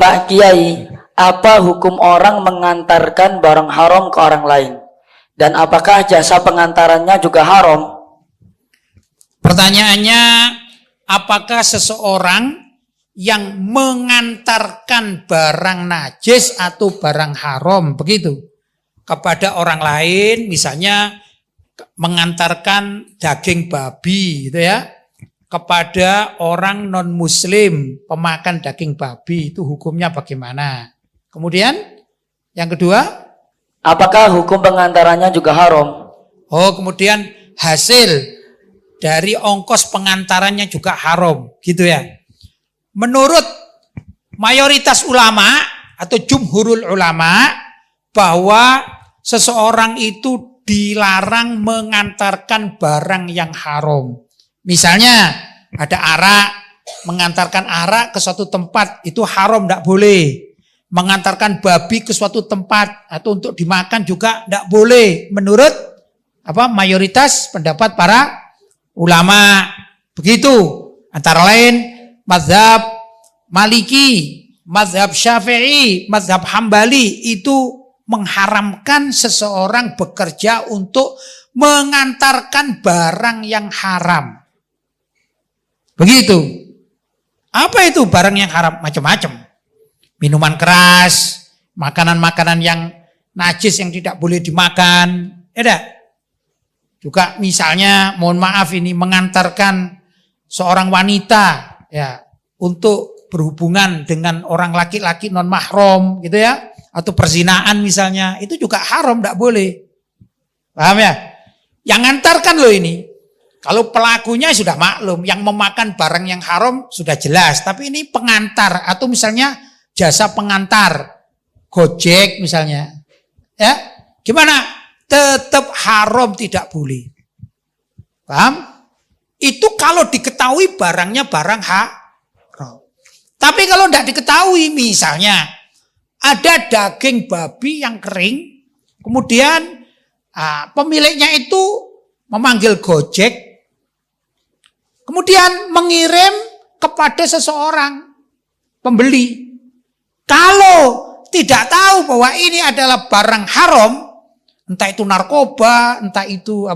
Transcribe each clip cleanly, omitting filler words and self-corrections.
Pak Kiai, apa hukum orang mengantarkan barang haram ke orang lain? Dan apakah jasa pengantarannya juga haram? Pertanyaannya, apakah seseorang yang mengantarkan barang najis atau barang haram begitu kepada orang lain, misalnya mengantarkan daging babi gitu ya, kepada orang non muslim pemakan daging babi, itu hukumnya bagaimana? Kemudian yang kedua, apakah hukum pengantarannya juga haram? oh kemudian hasil dari ongkos pengantarannya juga haram gitu ya. Menurut mayoritas ulama atau jumhurul ulama bahwa seseorang itu dilarang mengantarkan barang yang haram. Misalnya ada arak, mengantarkan arak ke suatu tempat itu haram, tidak boleh. Mengantarkan babi ke suatu tempat atau untuk dimakan juga tidak boleh. Menurut mayoritas pendapat para ulama. Begitu. Antara lain mazhab Maliki, mazhab Syafi'i, mazhab Hambali itu mengharamkan seseorang bekerja untuk mengantarkan barang yang haram. Begitu. Apa itu barang yang haram? Macam-macam. Minuman keras, makanan-makanan yang najis yang tidak boleh dimakan. Juga misalnya, mohon maaf ini mengantarkan seorang wanita ya untuk berhubungan dengan orang laki-laki non mahram gitu ya, atau perzinaan misalnya, itu juga haram, tidak boleh. Paham ya? Yang ngantarkan loh ini. Kalau pelakunya sudah maklum, yang memakan barang yang haram sudah jelas. Tapi ini pengantar atau misalnya jasa pengantar, Gojek misalnya. Ya, gimana? Tetap haram, tidak boleh. Paham? Itu kalau diketahui barangnya barang haram. Tapi kalau tidak diketahui, misalnya ada daging babi yang kering, kemudian pemiliknya itu memanggil Gojek, kemudian mengirim kepada seseorang pembeli. Kalau tidak tahu bahwa ini adalah barang haram, entah itu narkoba, entah itu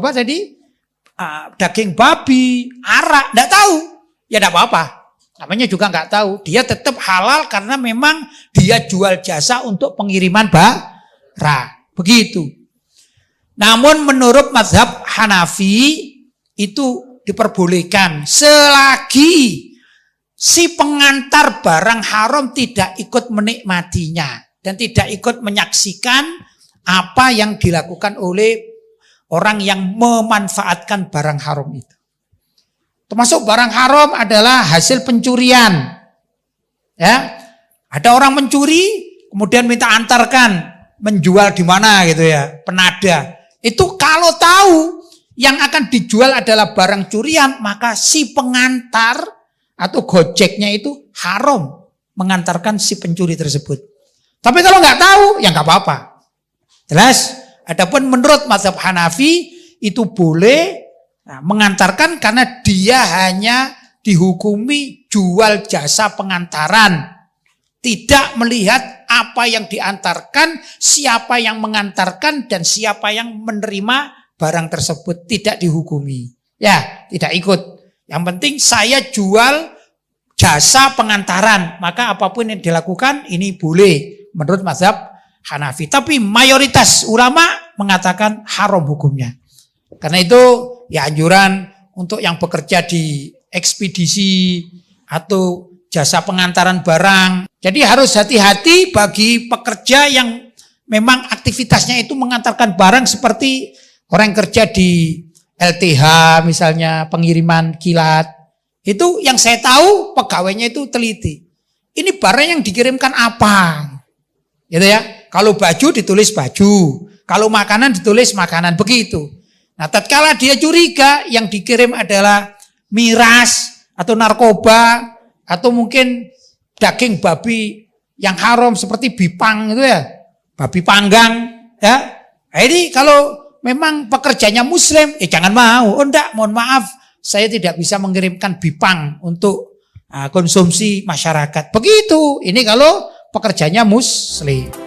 daging babi, arak, tidak tahu, ya tidak apa-apa. Namanya juga nggak tahu, dia tetap halal karena memang dia jual jasa untuk pengiriman barang. Begitu. Namun menurut mazhab Hanafi itu diperbolehkan selagi si pengantar barang haram tidak ikut menikmatinya dan tidak ikut menyaksikan apa yang dilakukan oleh orang yang memanfaatkan barang haram itu. Termasuk barang haram adalah hasil pencurian. Ya, ada orang mencuri kemudian minta antarkan, menjual di mana gitu ya, penada. Itu kalau tahu yang akan dijual adalah barang curian, maka si pengantar atau Gojeknya itu haram mengantarkan si pencuri tersebut. Tapi kalau nggak tahu, ya nggak apa-apa. Jelas? Adapun menurut mazhab Hanafi itu boleh mengantarkan karena dia hanya dihukumi jual jasa pengantaran. Tidak melihat apa yang diantarkan, siapa yang mengantarkan, dan siapa yang menerima barang tersebut. Tidak dihukumi. Ya, tidak ikut. Yang penting saya jual jasa pengantaran. Maka apapun yang dilakukan ini boleh menurut mazhab Hanafi. Tapi mayoritas ulama mengatakan haram hukumnya. Karena itu ya anjuran untuk yang bekerja di ekspedisi atau jasa pengantaran barang. Jadi harus hati-hati bagi pekerja yang memang aktivitasnya itu mengantarkan barang seperti orang yang kerja di LTH misalnya, pengiriman kilat. Itu yang saya tahu pegawainya itu teliti. Ini barang yang dikirimkan apa? Gitu ya. Kalau baju ditulis baju, kalau makanan ditulis makanan, begitu. Nah, tatkala dia curiga yang dikirim adalah miras atau narkoba atau mungkin daging babi yang haram seperti bipang itu ya, babi panggang ya. Nah, ini kalau memang pekerjanya muslim, jangan mau. Oh enggak, mohon maaf, saya tidak bisa mengirimkan bipang untuk konsumsi masyarakat. Begitu. Ini kalau pekerjanya muslim.